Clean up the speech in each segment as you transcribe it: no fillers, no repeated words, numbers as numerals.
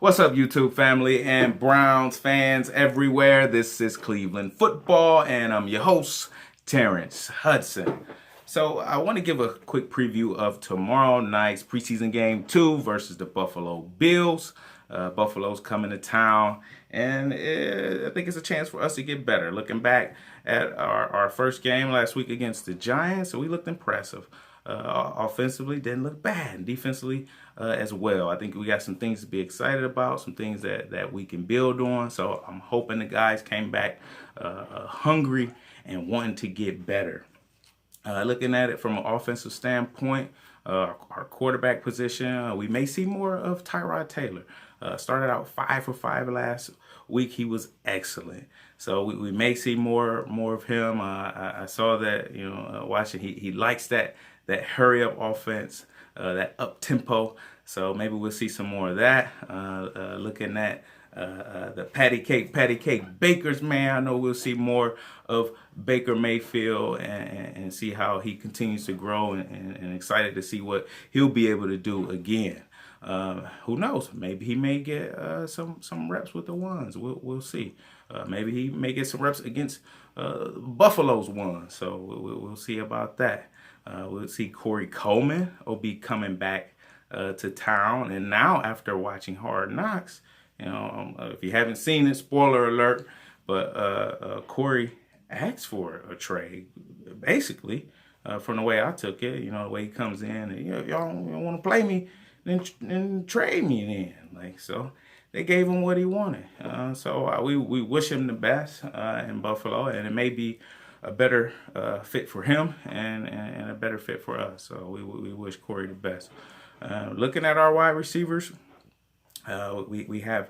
What's up, YouTube family and Browns fans everywhere? This is Cleveland Football, and I'm your host, Terrance Hudson. So I want to give a quick preview of tomorrow night's preseason game 2 versus the Buffalo Bills. Buffalo's coming to town, and I think it's a chance for us to get better. Looking back at our first game last week against the Giants, we looked impressive. Offensively, didn't look bad, and defensively as well. I think we got some things to be excited about, some things that we can build on. So I'm hoping the guys came back hungry and wanting to get better. Looking at it from an offensive standpoint, our quarterback position, we may see more of Tyrod Taylor. Started out 5 for 5 last week. He was excellent. So we may see more of him. I saw that, watching. He likes that hurry up offense, that up tempo. So maybe we'll see some more of that. Looking at the patty cake Bakers, man. I know we'll see more of Baker Mayfield and see how he continues to grow, and excited to see what he'll be able to do again. Who knows? Maybe he may get some reps with the ones. We'll see. Maybe he may get some reps against Buffalo's ones. So we'll see about that. We'll see Corey Coleman will be coming back to town. And now, after watching Hard Knocks, if you haven't seen it, spoiler alert, but Corey asked for a trade, basically, from the way I took it. The way he comes in, and y'all don't want to play me, then trade me then. So they gave him what he wanted. So we wish him the best in Buffalo, and it may be a better fit for him and a better fit for us. So we wish Corey the best. Looking at our wide receivers, we have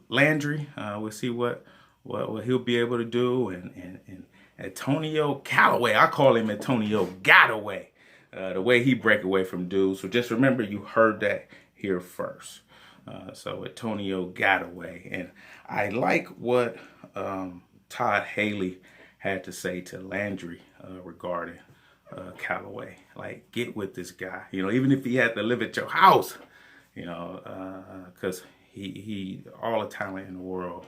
Landry. We'll see what he'll be able to do, and Antonio Calloway. I call him Antonio Gotaway. The way he break away from dudes. So just remember, you heard that here first. So Antonio Gotaway, and I like what Todd Haley had to say to Landry regarding Callaway. Like, get with this guy. Even if he had to live at your house, because he all the talent in the world,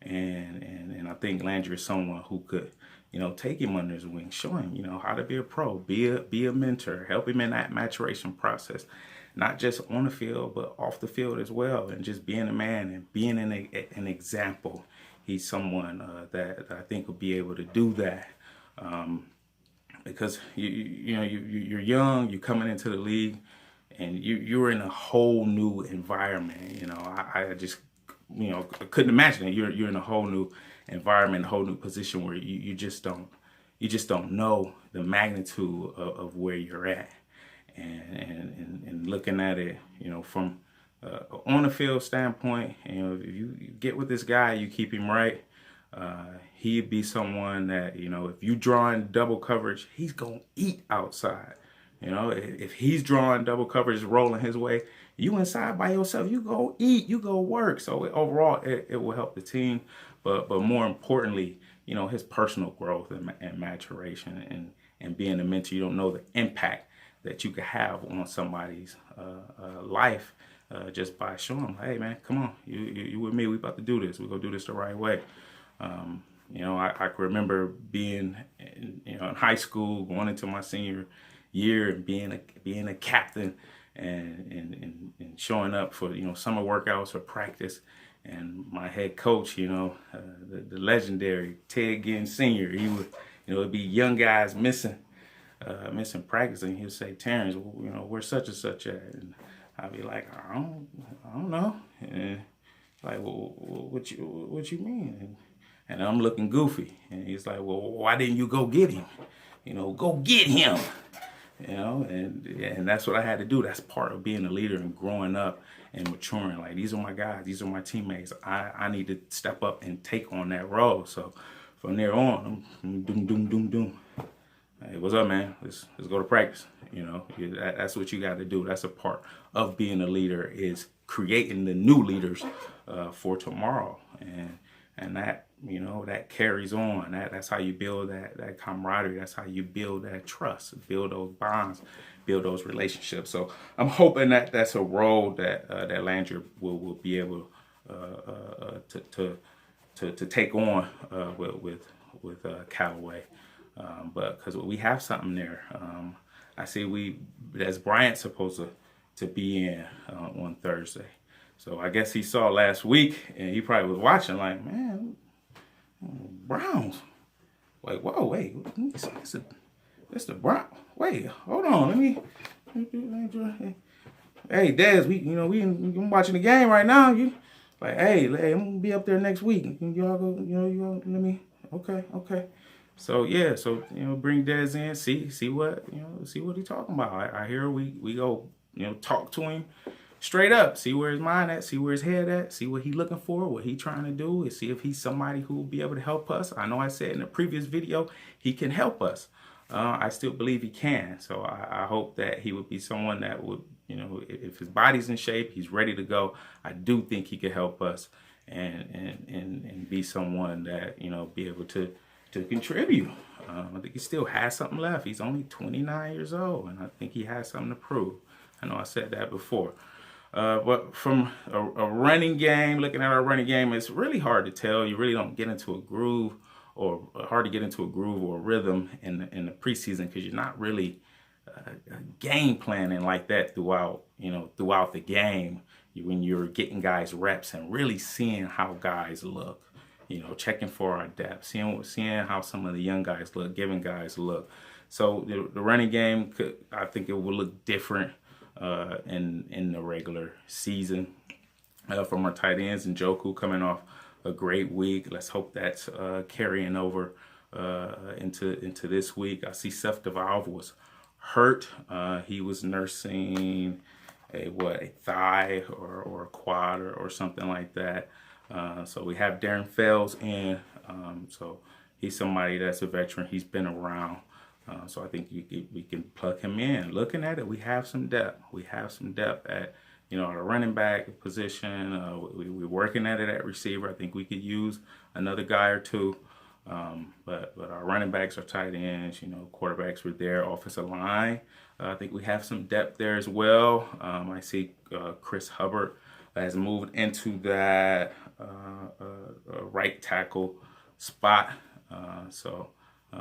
and I think Landry is someone who could, take him under his wing, show him, how to be a pro, be a mentor, help him in that maturation process, not just on the field, but off the field as well, and just being a man and being an example. He's someone that I think will be able to do that, because you're young, you're coming into the league, and you're in a whole new environment. I just couldn't imagine it. You're in a whole new environment, a whole new position where you just don't know the magnitude of where you're at, and looking at it, from on the field standpoint, if you get with this guy, you keep him right. He'd be someone that, if you drawing double coverage, he's gonna eat outside. If he's drawing double coverage, rolling his way, you inside by yourself, you go eat, you go work. So overall, it will help the team, but more importantly, his personal growth and maturation, and being a mentor. You don't know the impact that you could have on somebody's life just by showing them, hey man, come on, you with me, we about to do this. We're gonna do this the right way. I can remember being in high school, going into my senior year, and being a captain, and showing up for summer workouts or practice, and my head coach, the legendary Ted Ginn Sr., he would it'd be young guys missing practice, and he'd say, Terrance, where's such and such at? And I'd be like, I don't know. And like, well, what you mean? And I'm looking goofy, and he's like, well, why didn't you go get him? Go get him. And that's what I had to do. That's part of being a leader and growing up and maturing. Like, these are my guys, these are my teammates. I need to step up and take on that role. So from there on, I'm doom. Hey, what's up, man? Let's go to practice. That's what you got to do. That's a part of being a leader, is creating the new leaders for tomorrow, and that that carries on. That's how you build that camaraderie. That's how you build that trust, build those bonds, build those relationships. So I'm hoping that that's a role that that Landry will be able to take on with Calloway. But because we have something there. I see as Bryant's supposed to be in on Thursday. So I guess he saw last week, and he probably was watching like, man, Browns. Like, whoa, wait, it's the Brown. Wait, hold on, let me. Hey, Dez, we watching the game right now. You like, hey, I'm gonna be up there next week. Y'all go, you go, let me. Okay. So yeah, bring Dez in, see what he talking about. I hear we go, talk to him straight up, see where his mind at, see where his head at, see what he looking for, what he trying to do, and see if he's somebody who will be able to help us. I know I said in the previous video he can help us. I still believe he can. So I hope that he would be someone that would, if his body's in shape, he's ready to go. I do think he could help us and be someone that, be able to contribute. I think he still has something left. He's only 29 years old, and I think he has something to prove. I know I said that before. But from a running game, looking at our running game, it's really hard to tell. You really don't get into a groove, or hard to get into a groove or a rhythm in the preseason, because you're not really game planning like that throughout the game. When you're getting guys reps and really seeing how guys look, checking for our depth, seeing how some of the young guys look, giving guys a look. So the running game, I think it will look different in the regular season. From our tight ends, and Njoku coming off a great week. Let's hope that's carrying over into this week. I see Seth DeValve was hurt. He was nursing a thigh or a quad or something like that. So we have Darren Fells in. So he's somebody that's a veteran. He's been around. So I think we can plug him in. Looking at it, we have some depth. We have some depth at our running back position. We're working at it at receiver. I think we could use another guy or two. But our running backs, our tight ends, quarterbacks were there. Offensive line, I think we have some depth there as well. I see Chris Hubbard has moved into that right tackle spot. So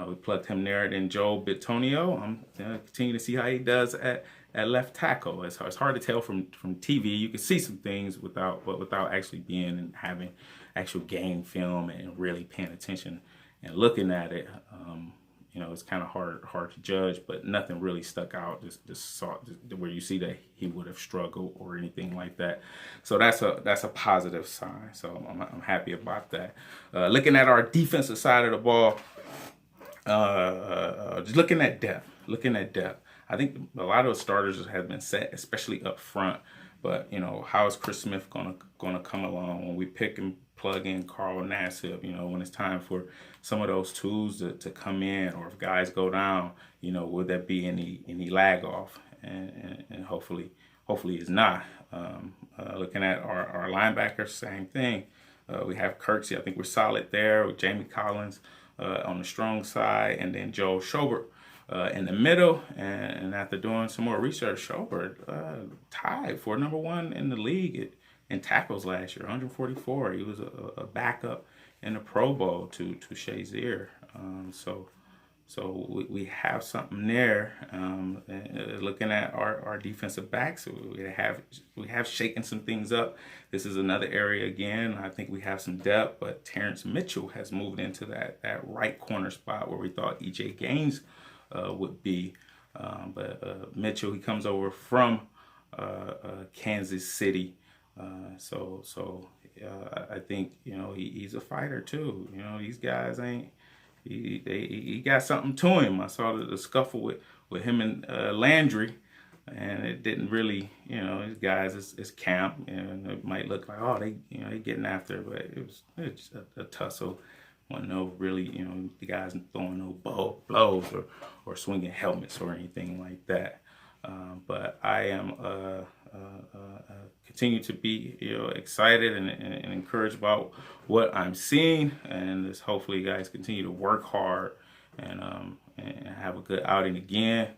we plugged him there. Then Joe Bitonio, I'm continue to see how he does at left tackle. It's hard to tell from TV. You can see some things without actually being and having actual game film and really paying attention and looking at it. It's kind of hard to judge, but nothing really stuck out. Just where you see that he would have struggled or anything like that. So that's a positive sign. So I'm happy about that. Looking at our defensive side of the ball, just looking at depth. I think a lot of the starters have been set, especially up front. But how is Chris Smith gonna come along when we pick and plug in Carl Nassib? When it's time for some of those tools to come in, or if guys go down, would there be any lag off? And hopefully it's not. Looking at our linebackers, same thing. We have Kirksey. I think we're solid there with Jamie Collins on the strong side, and then Joel Schobert in the middle. And after doing some more research, Schobert tied for number one in the league in tackles last year, 144. He was a backup in the Pro Bowl to Shazier. So we have something there. Looking at our defensive backs, we have shaken some things up. This is another area again. I think we have some depth, but Terrance Mittchell has moved into that right corner spot where we thought E.J. Gaines would be. But Mitchell, he comes over from Kansas City. So I think he's a fighter too. These guys ain't. He got something to him. I saw the scuffle with him and Landry, and it didn't really, these guys is camp, and it might look like, oh, they getting after it, but it's a tussle. Wasn't no really, the guys throwing no blows or swinging helmets or anything like that. But I am continue to be excited and encouraged about what I'm seeing, and just hopefully you guys continue to work hard and have a good outing again.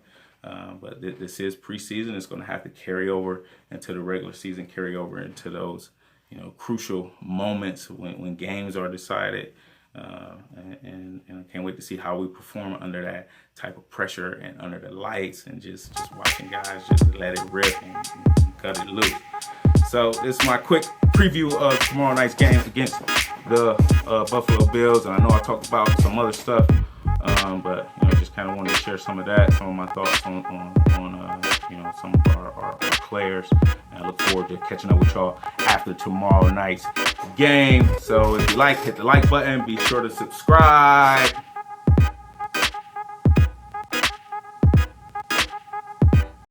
But this is preseason. It's going to have to carry over into the regular season, carry over into those, crucial moments when games are decided. And I can't wait to see how we perform under that type of pressure and under the lights, and just watching guys just let it rip and cut it loose. So this is my quick preview of tomorrow night's game against the Buffalo Bills. And I know I talked about some other stuff, but just kind of wanted to share some of that, some of my thoughts on some of our players. And I look forward to catching up with y'all after tomorrow night's game. So if you like, hit the like button. Be sure to subscribe.